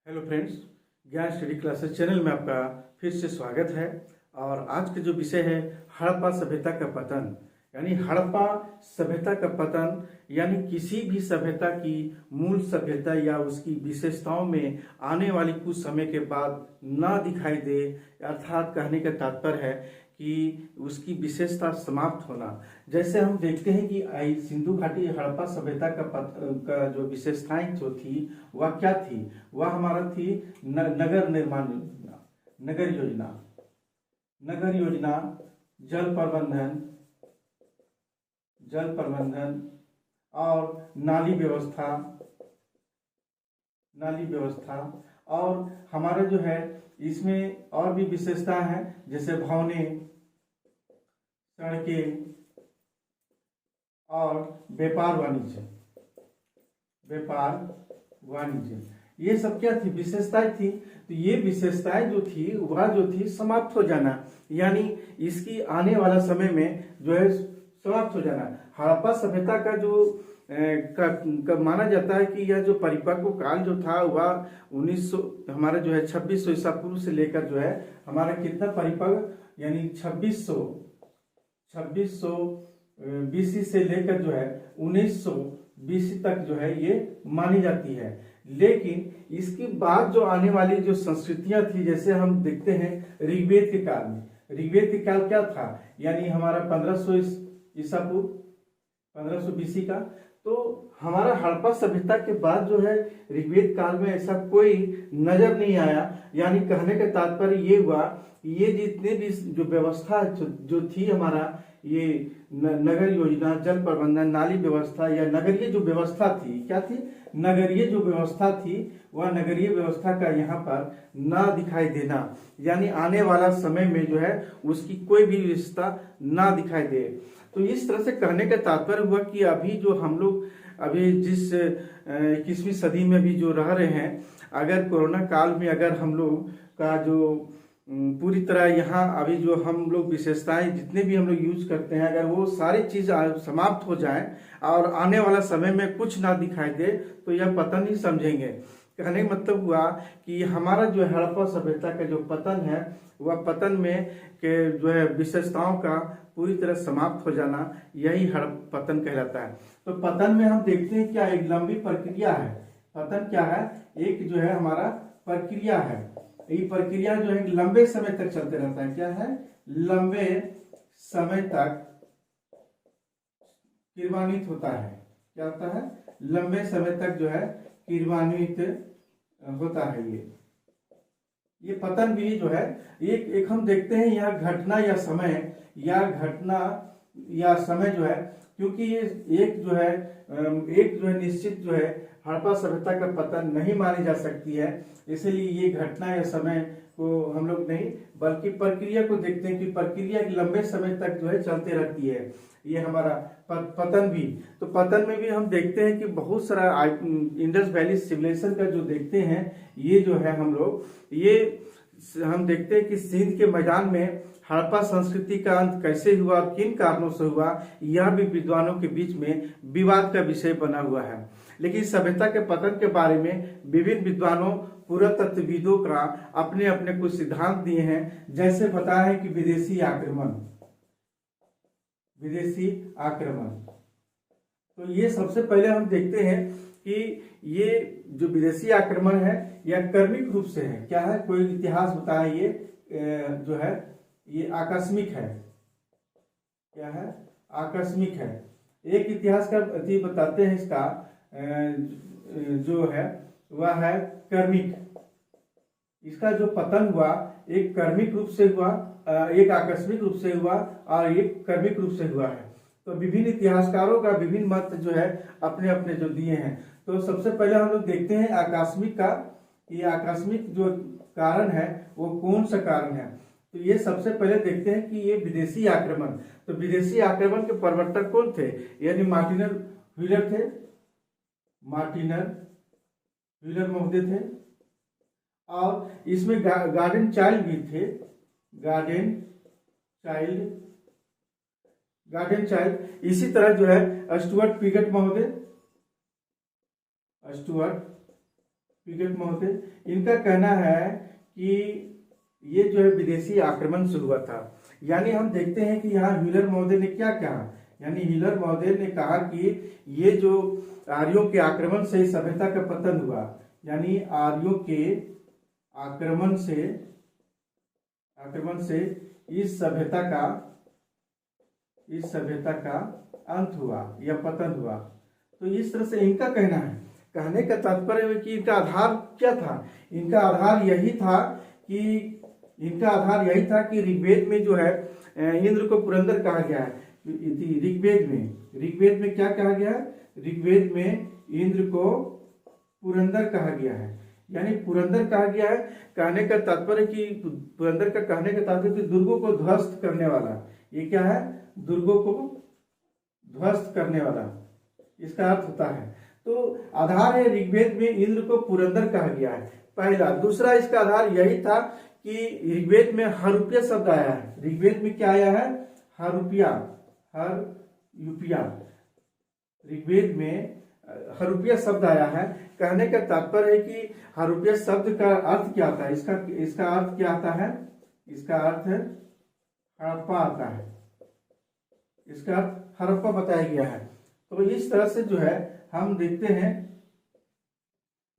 Hello friends, ज्ञान study classes channel में आपका फिर से स्वागत है। और आज का जो विषय है हड़प्पा सभ्यता का पतन, यानी हड़प्पा सभ्यता का पतन, यानी किसी भी सभ्यता की मूल सभ्यता या उसकी विशेषताओं में आने वाली कुछ समय के बाद ना दिखाई दे, अर्थात कहने का तात्पर्य है कि उसकी विशेषता समाप्त होना। जैसे हम देखते हैं कि सिंधु घाटी हड़प्पा सभ्यता का जो विशेषताएं जो थी वह क्या थी, वह हमारा थी नगर निर्माण योजना, नगर योजना, जल प्रबंधन और नाली व्यवस्था। और हमारा जो है इसमें और भी विशेषताएं हैं, जैसे भवनें, सड़कें और व्यापार वाणिज्य, ये सब क्या थी, विशेषताएं थी। तो ये विशेषताएं जो थी समाप्त हो जाना, यानी इसकी आने वाला समय में जो है समाप्त हो जाना। हड़प्पा सभ्यता का जो माना जाता है कि यह जो परिपक्व काल जो था वह 1900 हमारा जो है 2600 ईसा पूर्व से लेकर जो है हमारा कितना परिपक्व, यानी 2600 बीसी से लेकर जो है 1900 बीसी तक जो है ये मानी जाती है। लेकिन इसके बाद जो आने वाली जो संस्कृतियां थी, जैसे हम देखते हैं ऋग्वेद के काल में, ऋग्वेद के काल क्या था, यानी हमारा 1500 ईसा पूर्व, 1500 बीसी का। तो हमारा हड़प्पा सभ्यता के बाद जो है ऋग्वेद काल में ऐसा कोई नजर नहीं आया। यानी कहने का तात्पर्य ये हुआ, ये जितने भी जो व्यवस्था जो थी हमारा, ये नगर योजना, जल प्रबंधन, नाली व्यवस्था या नगरीय जो व्यवस्था थी, क्या थी, नगरीय जो व्यवस्था थी, वह नगरीय व्यवस्था का यहाँ पर ना दिखाई देना, यानी आने वाला समय में जो है उसकी कोई भी विशेषता ना दिखाई दे। तो इस तरह से कहने का तात्पर्य हुआ कि अभी जो हम लोग अभी जिस 21वीं सदी में भी जो रह रहे हैं, अगर कोरोना काल में अगर हम लोग का जो पूरी तरह यहाँ अभी जो हम लोग विशेषताएं जितने भी हम लोग यूज करते हैं, अगर वो सारी चीज समाप्त हो जाए और आने वाला समय में कुछ ना दिखाई दे, तो यह पतन ही समझेंगे। कहने का मतलब हुआ कि हमारा जो हड़प्पा सभ्यता का जो पतन है, वह पतन में के जो है विशेषताओं का पूरी तरह समाप्त हो जाना, यही पतन कहलाता है। तो पतन में हम देखते हैं क्या, एक लंबी प्रक्रिया है। पतन क्या है, एक जो है हमारा प्रक्रिया है। ये प्रक्रिया जो है लंबे समय तक चलते रहता है। क्या है, लंबे समय तक क्रियान्वित होता है। क्या होता है, लंबे समय तक जो है क्रियान्वित होता है। ये पतन भी जो है एक हम देखते हैं यह घटना या समय जो है, क्योंकि ये एक जो है निश्चित जो है हड़प्पा सभ्यता का पतन नहीं मानी जा सकती है। इसलिए ये घटना या समय को हम लोग नहीं, बल्कि प्रक्रिया को देखते हैं कि प्रक्रिया लंबे समय तक जो है चलते रहती है। ये हमारा पतन भी, तो पतन में भी हम देखते हैं कि बहुत सारा इंडस वैली सिविलाइजेशन का जो देखते हैं, ये जो है हम देखते हैं कि सिंध के मैदान में हड़प्पा संस्कृति का अंत कैसे हुआ और किन कारणों से हुआ, यह भी विद्वानों के बीच में विवाद का विषय बना हुआ है। लेकिन सभ्यता के पतन के बारे में विभिन्न विद्वानों, पुरातत्वविदों का अपने अपने कुछ सिद्धांत दिए हैं। जैसे बताया है कि विदेशी आक्रमण। तो ये सबसे पहले हम देखते हैं कि ये जो विदेशी आक्रमण है यह कर्मिक रूप से है। क्या है, कोई इतिहास बताया, ये जो है ये आकस्मिक है। क्या है, आकस्मिक है। एक इतिहास का बताते हैं, इसका जो है वह है कर्मिक। इसका जो पतन हुआ एक कर्मिक रूप से हुआ, एक आकस्मिक रूप से हुआ और एक कर्मिक रूप से हुआ है। तो विभिन्न इतिहासकारों का विभिन्न मत जो है अपने अपने जो दिए हैं। तो सबसे पहले हम लोग देखते हैं आकस्मिक का, ये आकस्मिक जो कारण है वो कौन सा कारण है। तो ये सबसे पहले देखते हैं कि ये विदेशी आक्रमण। तो विदेशी आक्रमण के प्रवर्तक कौन थे, यानी मार्टिनर व्हीलर महोदय थे। और इसमें गार्डन चाइल्ड भी थे, गार्डन चाइल्ड। इसी तरह जो है स्टुअर्ट पिगट महोदय, पिगेट महोदय, इनका कहना है कि ये जो है विदेशी आक्रमण शुरू हुआ था। यानी हम देखते हैं कि यहाँ ह्यूलर महोदय ने क्या कहा, यानी ह्यूलर महोदय ने कहा कि ये जो आर्यों के आक्रमण से सभ्यता का पतन हुआ, यानी आर्यों के आक्रमण से इस सभ्यता का अंत हुआ या पतन हुआ। तो इस तरह से इनका कहना है। कहने का तात्पर्य है कि इनका आधार क्या था? इनका आधार यही था कि ऋग्वेद में जो है इंद्र को पुरंदर कहा गया है। ऋग्वेद में क्या कहा गया है? ऋग्वेद में इंद्र को पुरंदर कहा गया है, यानी पुरंदर कहा गया है। कहने का तात्पर्य कि पुरंदर का कहने का तात्पर्य दुर्गों को ध्वस्त करने वाला। ये क्या है? दुर्गों को ध्वस्त करने वाला, इसका अर्थ होता है। तो आधार है ऋग्वेद में इंद्र को पुरंदर कहा गया है, पहला। दूसरा इसका आधार यही था कि ऋग्वेद में हरूप्य शब्द आया है। ऋग्वेद में क्या आया है? हरूप्या। ऋग्वेद में हरूप्य शब्द आया है। कहने का तात्पर्य है कि हरूप्य शब्द का अर्थ क्या आता है? इसका अर्थ क्या आता है? इसका अर्थ हड़प्पा आता है। इसका अर्थ हड़प्पा बताया गया है। तो इस तरह से जो है हम देखते हैं।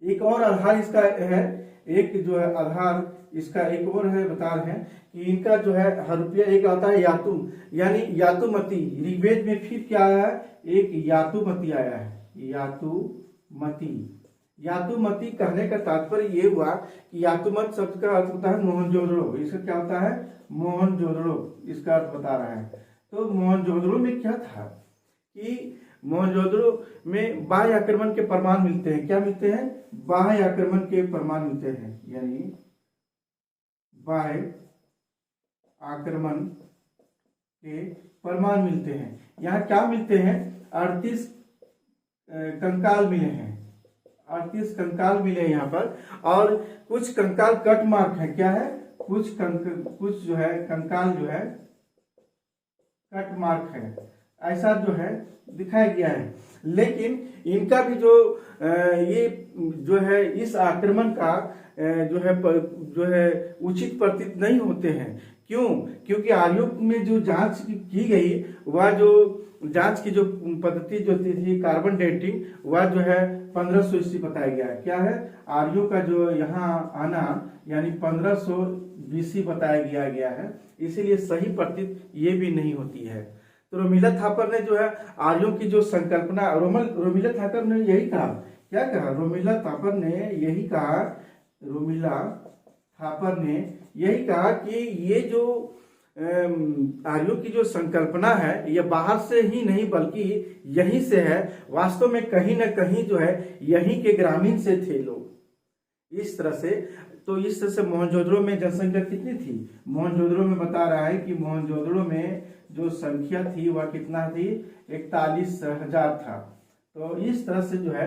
एक और आधार इसका है, एक जो है आधार इसका एक और है, बता रहे हैं कि इनका जो है हरूप्य एक आता है यातुम, यानी यातुमती। ऋग्वेद में फिर क्या आया है? एक यातुमती आया है, यातुमती कहने का तात्पर्य ये हुआ कि यातुमत शब्द का अर्थ होता है मोहनजोदड़ो। इसका क्या होता है? मोहनजोदड़ो, इसका अर्थ बता रहा है। तो मोहनजोदड़ो में क्या था कि मोहनजोदड़ो में बाह्य आक्रमण के प्रमाण मिलते हैं। क्या मिलते हैं? बाह्य आक्रमण के प्रमाण मिलते हैं, यानी बाह्य आक्रमण के प्रमाण मिलते हैं। यहाँ क्या मिलते हैं? 38 कंकाल मिले हैं, 38 कंकाल मिले यहाँ पर। और कुछ कंकाल कट मार्क है। क्या है? कुछ जो है कंकाल जो है कट मार्क है, ऐसा जो है दिखाया गया है। लेकिन इनका भी ये जो है इस आक्रमण का जो है उचित प्रतीत नहीं होते हैं। क्यों? क्योंकि आर्यों में जो जांच की गई, वह जो जांच की जो पद्धति जो थी कार्बन डेटिंग, वह जो है 1500 ईस्वी बताया गया है। क्या है? आर्यों का जो यहाँ आना यानी 1500 बीसी बताया गया है। इसीलिए सही प्रतीत ये भी नहीं होती है। तो रोमिला थापर ने जो है आर्यों की जो संकल्पना, रोमिला थापर ने यही कहा। क्या कहा? रोमिला थापर ने यही कहा कि ये जो आर्यों की जो संकल्पना है, ये बाहर से ही नहीं बल्कि यहीं से है। वास्तव में कहीं ना कहीं जो है यहीं के ग्रामीण से थे लोग। इस तरह से मोहनजोदड़ो में जनसंख्या कितनी थी? मोहनजोदड़ो में बता रहा है कि मोहनजोदड़ो में जो संख्या थी वह कितना थी? 41,000 था। तो इस तरह से जो है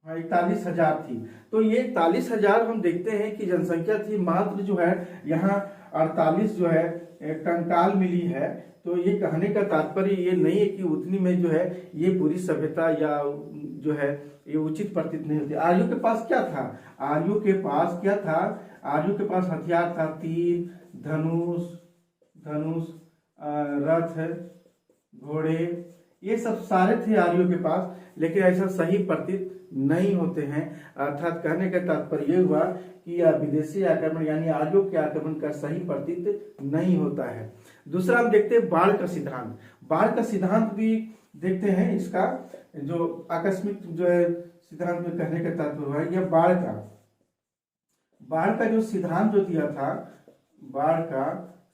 41,000 थी। तो ये 41,000 हम देखते हैं कि जनसंख्या थी। मात्र जो है यहाँ 48 जो है कंकाल मिली है। तो ये कहने का तात्पर्य ये नहीं है कि उतनी में जो है ये पूरी सभ्यता या जो है ये उचित प्रतीत नहीं होती। आर्यों के पास क्या था? आर्यों के पास हथियार था, तीर, धनुष, रथ, घोड़े, ये सब सारे थे आर्यों के पास। लेकिन ऐसा सही प्रतीत नहीं होते हैं। अर्थात कहने का तात्पर्य यह हुआ कि यह विदेशी आक्रमण यानी आर्यों के आक्रमण का सही प्रतीत नहीं होता है। दूसरा हम देखते हैं बाढ़ का सिद्धांत। बाढ़ का सिद्धांत भी देखते हैं। इसका जो आकस्मिक जो है सिद्धांत में कहने का तात्पर्य है यह बाढ़ का जो सिद्धांत जो दिया था, बाढ़ का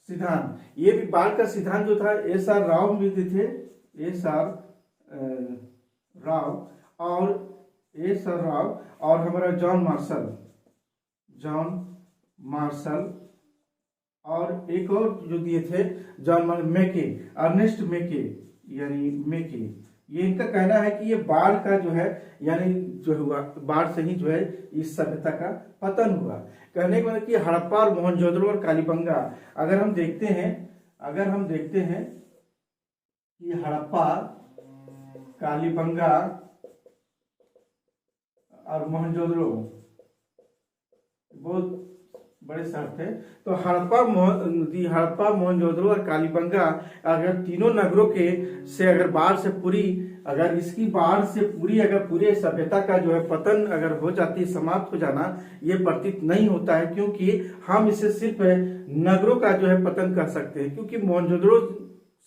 सिद्धांत, ये भी बाढ़ का सिद्धांत जो था एस.आर. राव भी थे। एस.आर. राव और हमारा जॉन मार्शल और एक और जो दिए थे अर्नेस्ट मेके, यानी मेके। ये इनका कहना है कि ये बाढ़ का जो है यानी जो हुआ, बाढ़ से ही जो है इस सभ्यता का पतन हुआ। कहने का मतलब कि हड़प्पा और मोहनजोदड़ो और कालीबंगा, अगर हम देखते हैं कि हड़प्पा, कालीबंगा और मोहनजोदड़ो बहुत बड़े शहर थे। तो हड़प्पा, मोहनजोदड़ो और कालीबंगा अगर तीनों नगरों के से अगर बाढ़ से पूरी अगर इसकी बाढ़ से पूरी अगर पूरे सभ्यता का जो है पतन अगर हो जाती, समाप्त हो जाना, ये प्रतीत नहीं होता है, क्योंकि हम इसे सिर्फ नगरों का जो है पतन कर सकते हैं। क्योंकि मोहनजोदड़ो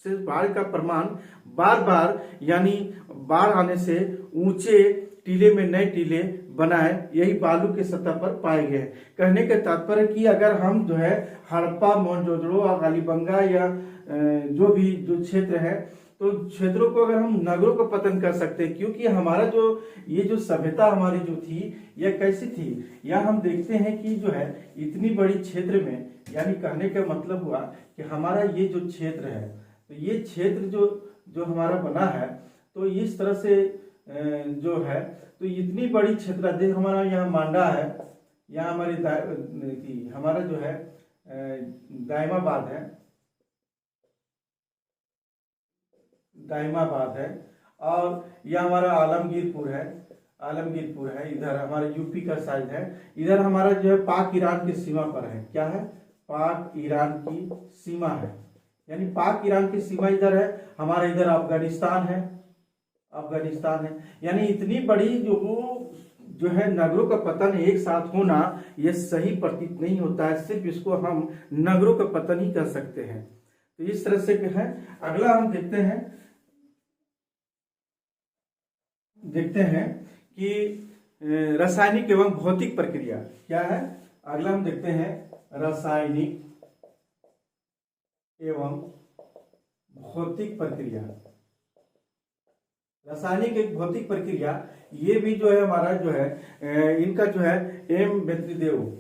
से बाढ़ का प्रमाण बार बार यानी बाढ़ आने से ऊंचे टीले में नए टीले बनाए यही बालू के सतह पर पाए गए। कहने के तात्पर्य कि अगर हम जो है हड़प्पा, मोहनजोदड़ो और कालीबंगा या जो भी जो क्षेत्र है, तो क्षेत्रों को अगर हम नगरों को पतन कर सकते हैं, क्योंकि हमारा जो ये जो सभ्यता हमारी जो थी यह कैसी थी, या हम देखते हैं कि जो है इतनी बड़ी क्षेत्र में, यानी कहने का मतलब हुआ कि हमारा ये जो क्षेत्र है, तो ये क्षेत्र जो हमारा बना है, तो इस तरह से जो है, तो इतनी बड़ी क्षेत्र हमारा यहाँ मांडा है, यहाँ हमारी हमारा जो है दायमाबाद है, और यह हमारा आलमगीरपुर है, इधर हमारा यूपी का साइड है, इधर हमारा जो है पाक ईरान की सीमा पर है। क्या है? पाक ईरान की सीमा है, यानी पाक ईरान की सीमा इधर है, हमारा इधर अफगानिस्तान है, यानी इतनी बड़ी जो है नगरों का पतन एक साथ होना यह सही प्रतीत नहीं होता है, सिर्फ इसको हम नगरों का पतन ही कर सकते हैं। तो इस तरह से है। अगला हम देखते हैं कि रासायनिक एवं भौतिक प्रक्रिया क्या है। अगला हम देखते हैं रासायनिक एवं भौतिक प्रक्रिया। रासायनिक एक भौतिक प्रक्रिया, ये भी जो है हमारा जो है इनका जो है एम मैत्रेदेव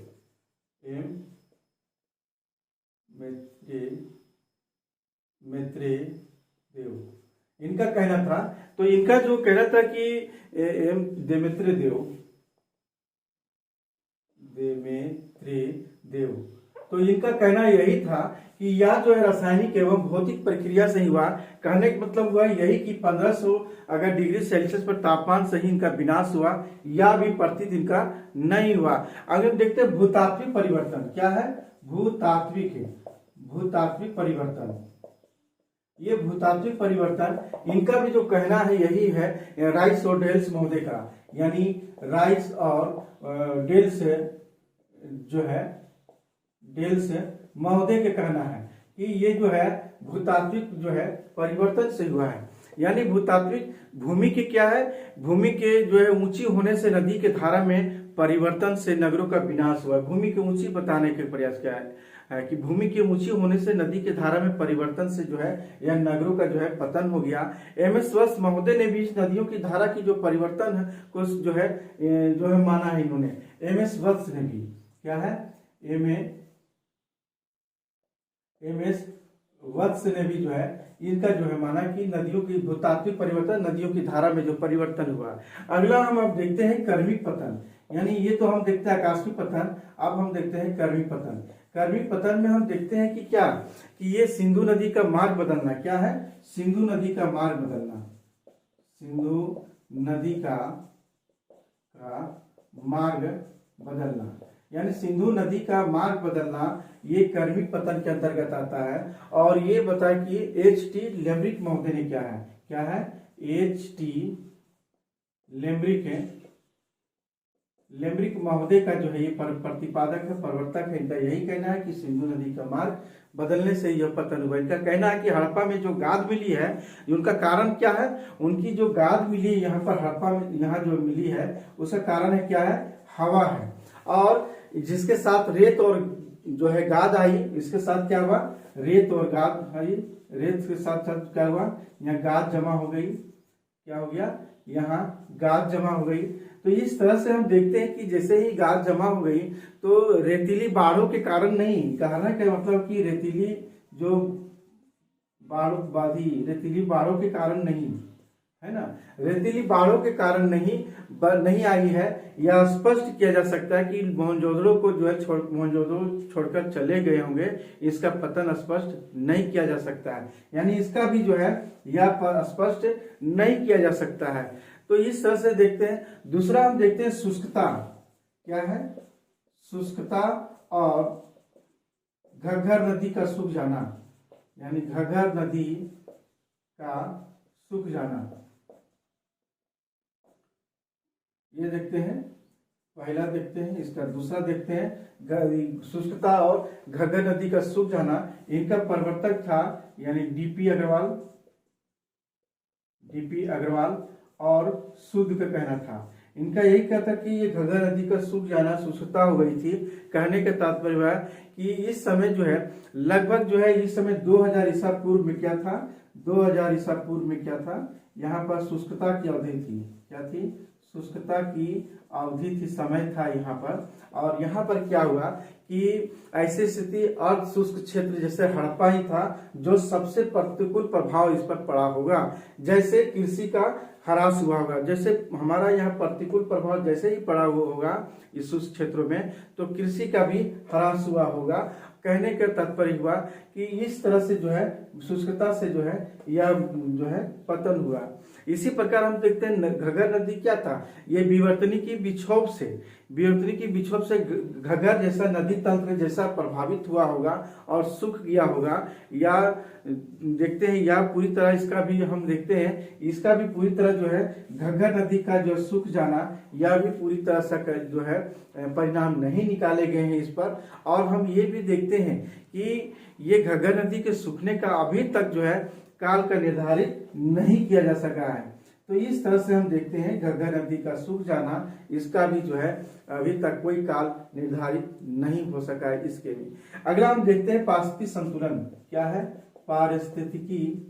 इनका कहना था। तो इनका जो कहना था कि एम देमेत्रेदेव, तो इनका कहना यही था कि यह जो है रासायनिक एवं भौतिक प्रक्रिया से ही हुआ। कहने का मतलब हुआ यही कि 1500 अगर डिग्री सेल्सियस पर तापमान से ही इनका विनाश हुआ, या भी प्रतीत इनका नहीं हुआ। अगर देखते हैं भूतात्विक परिवर्तन क्या है, भूतात्विक परिवर्तन, ये भूतात्विक परिवर्तन इनका भी जो कहना है यही है राइस और डेल्स महोदय का, यानी राइस और डेल्स जो है डेल्स महोदय के कहना है कि ये जो है भूतात्विक जो है परिवर्तन से हुआ है। यानी भूतात्विक भूमि के क्या है, भूमि के जो है ऊंची होने से नदी के धारा में परिवर्तन से नगरों का विनाश हुआ। भूमि के ऊंची बताने के प्रयास क्या है कि भूमि के ऊंची होने से नदी के धारा में परिवर्तन से जो है यह नगरों का जो है पतन हो गया। एमएस वत्स महोदय ने भी नदियों की धारा की जो परिवर्तन है को जो है माना है इन्होंने। एमएस वत्स ने भी क्या है, एमएस वत्स ने भी जो है इनका जो है माना कि नदियों की भूतात्विक परिवर्तन, नदियों की धारा में जो परिवर्तन हुआ। अगला हम अब देखते हैं कर्मिक पतन, यानी ये तो हम देखते हैं आकस्मिक पतन, अब हम देखते हैं कर्मिक पतन। कर्मिक पतन में हम देखते हैं कि क्या, कि ये सिंधु नदी का मार्ग बदलना, क्या है, सिंधु नदी का मार्ग बदलना, सिंधु नदी का मार्ग बदलना, यानी सिंधु नदी का मार्ग बदलना ये कर्मिक पतन के अंतर्गत आता है। और ये बता कि एच टी लेम्ब्रिक महोदय ने क्या है एच टी लेम्ब्रिक महोदय का जो है ये प्रतिपादक है, प्रवर्तक है। इनका यही कहना है कि सिंधु नदी का मार्ग बदलने से यह पतन हुआ। इनका कहना है कि हड़प्पा में जो गाद मिली है, उनका कारण क्या है, उनकी जो गाद मिली यहाँ पर हड़प्पा में यहाँ जो मिली है उसका कारण है क्या है, हवा है। और जिसके साथ रेत और जो है गाद आई, इसके साथ क्या हुआ, रेत और गाद आई, रेत के साथ साथ क्या हुआ, यहाँ गाद जमा हो गई, क्या हो गया, यहाँ गाद जमा हो गई। तो इस तरह से हम देखते हैं कि जैसे ही गाद जमा हो गई तो रेतीली बाढ़ों के कारण नहीं, कहना क्या मतलब कि रेतीली जो रेतीली बाढ़ों के कारण नहीं है ना, रेतीली बाढ़ों के कारण नहीं आई है। यह स्पष्ट किया जा सकता है कि मोहनजोदड़ो को जो है मोहनजोदड़ो छोड़कर चले गए होंगे, इसका पतन स्पष्ट नहीं किया जा सकता है। यानी इसका भी जो है यह स्पष्ट नहीं किया जा सकता है। तो इस तरह से देखते हैं। दूसरा हम देखते हैं शुष्कता। क्या है? शुष्कता और घग्गर नदी का सूख जाना, यानी घग्गर नदी का सूख जाना। ये देखते हैं, पहला देखते हैं, इसका दूसरा देखते हैं। शुष्कता और घग्गर नदी का सूख जाना, इनका प्रवर्तक था यानी डीपी अग्रवाल और सूद का कहना था। इनका यही कहता कि ये घग्गर नदी का सूख जाना शुष्कता हो गई थी। कहने का तात्पर्य है कि इस समय जो है लगभग जो है इस समय 2000 ईसा पूर्व में क्या था, 2000 ईसा पूर्व में क्या था, यहाँ पर शुष्कता की अवधि थी। क्या थी? शुष्कता की अवधि थी, समय था यहाँ पर। और यहाँ पर क्या हुआ कि ऐसी स्थिति अर्ध शुष्क क्षेत्र जैसे हड़प्पा ही था जो सबसे प्रतिकूल प्रभाव इस पर पड़ा होगा। जैसे कृषि का ह्रास हुआ होगा, जैसे हमारा यहाँ प्रतिकूल प्रभाव जैसे ही पड़ा हुआ होगा इस शुष्क क्षेत्रों में, तो कृषि का भी ह्रास हुआ होगा। कहने का तात्पर्य हुआ कि इस तरह से जो है शुष्कता से जो है यह जो है पतन हुआ। इसी प्रकार हम देखते हैं घग्गर नदी क्या था, ये विवर्तनी की विक्षोभ से घग्गर जैसा नदी तंत्र जैसा प्रभावित हुआ होगा और सूख गया होगा। या देखते हैं या पूरी तरह इसका भी हम देखते हैं, इसका भी पूरी तरह जो है घग्गर नदी का जो सूख जाना, यह भी पूरी तरह से जो है परिणाम नहीं निकाले गए हैं इस पर। और हम ये भी देखते हैं कि ये घग्गर नदी के सूखने का अभी तक जो है काल का निर्धारित नहीं किया जा सका है। तो इस तरह से हम देखते हैं घग्गर नदी का सूख जाना, इसका भी जो है अभी तक कोई काल निर्धारित नहीं हो सका है इसके भी। अगला हम देखते हैं पारिस्थितिक संतुलन। क्या है? पारिस्थितिकी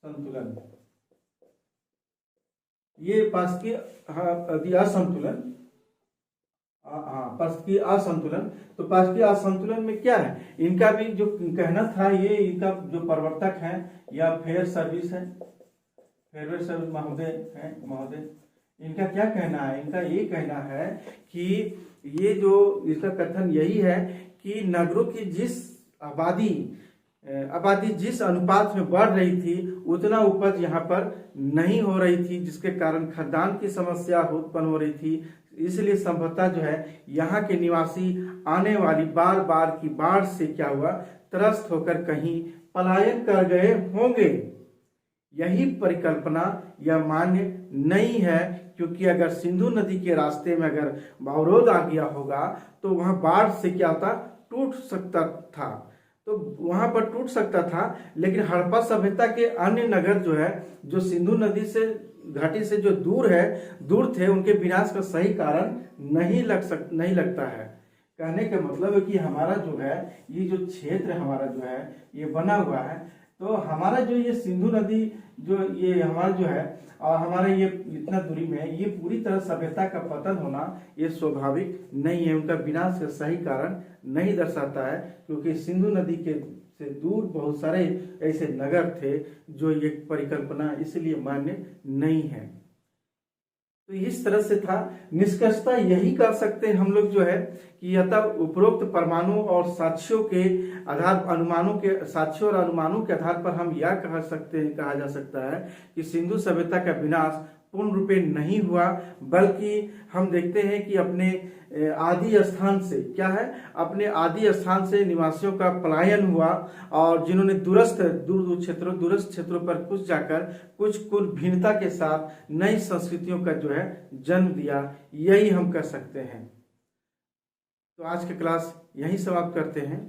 संतुलन। ये पारिस्थितिकी असंतुलन, पारिस्थितिकी असंतुलन। तो पारिस्थितिकी असंतुलन में क्या है, इनका भी जो कहना था, ये इनका जो प्रवर्तक है या फेयर सर्विस महोदय, इनका क्या कहना है? इनका ये कहना है कि ये जो इसका कथन यही है कि नगरों की जिस आबादी जिस अनुपात में बढ़ रही थी उतना उपज यहाँ पर नहीं हो रही थी, जिसके कारण खाद्यान्न की समस्या उत्पन्न हो रही थी। इसलिए संभवतः जो है यहाँ के निवासी आने वाली बार बार की बाढ़ से क्या हुआ, त्रस्त होकर कहीं पलायन कर गए होंगे। यही परिकल्पना या मान्य नहीं है, क्योंकि अगर सिंधु नदी के रास्ते में अगर अवरोध आ गया होगा तो वहां बाढ़ से क्या होता, टूट सकता था, तो वहां पर टूट सकता था। लेकिन हड़प्पा सभ्यता के अन्य नगर जो है, जो सिंधु नदी से घाटी से जो दूर थे, उनके विनाश का सही कारण नहीं लगता है। कहने का मतलब है कि हमारा जो है ये जो क्षेत्र हमारा जो है ये बना हुआ है, तो हमारा जो ये सिंधु नदी जो ये हमारा जो है और हमारे ये इतना दूरी में है, ये पूरी तरह सभ्यता का पतन होना ये स्वाभाविक नहीं है, उनका विनाश का सही कारण नहीं दर्शाता है। क्योंकि सिंधु नदी के से दूर बहुत सारे ऐसे नगर थे जो ये परिकल्पना इसलिए मान्य नहीं है। तो इस तरह से था। निष्कर्षता यही कर सकते हैं हम लोग जो है कि अतः उपरोक्त परमाणु और साक्ष्यों और अनुमानों के आधार पर हम यह कहा जा सकता है कि सिंधु सभ्यता का विनाश पूर्ण रूपे नहीं हुआ, बल्कि हम देखते हैं कि अपने आदि स्थान से क्या है, अपने आदि स्थान से निवासियों का पलायन हुआ और जिन्होंने दूरस्थ क्षेत्रों पर कुछ जाकर कुछ कुल भिन्नता के साथ नई संस्कृतियों का जो है जन्म दिया, यही हम कर सकते हैं। तो आज की क्लास यहीं समाप्त करते हैं।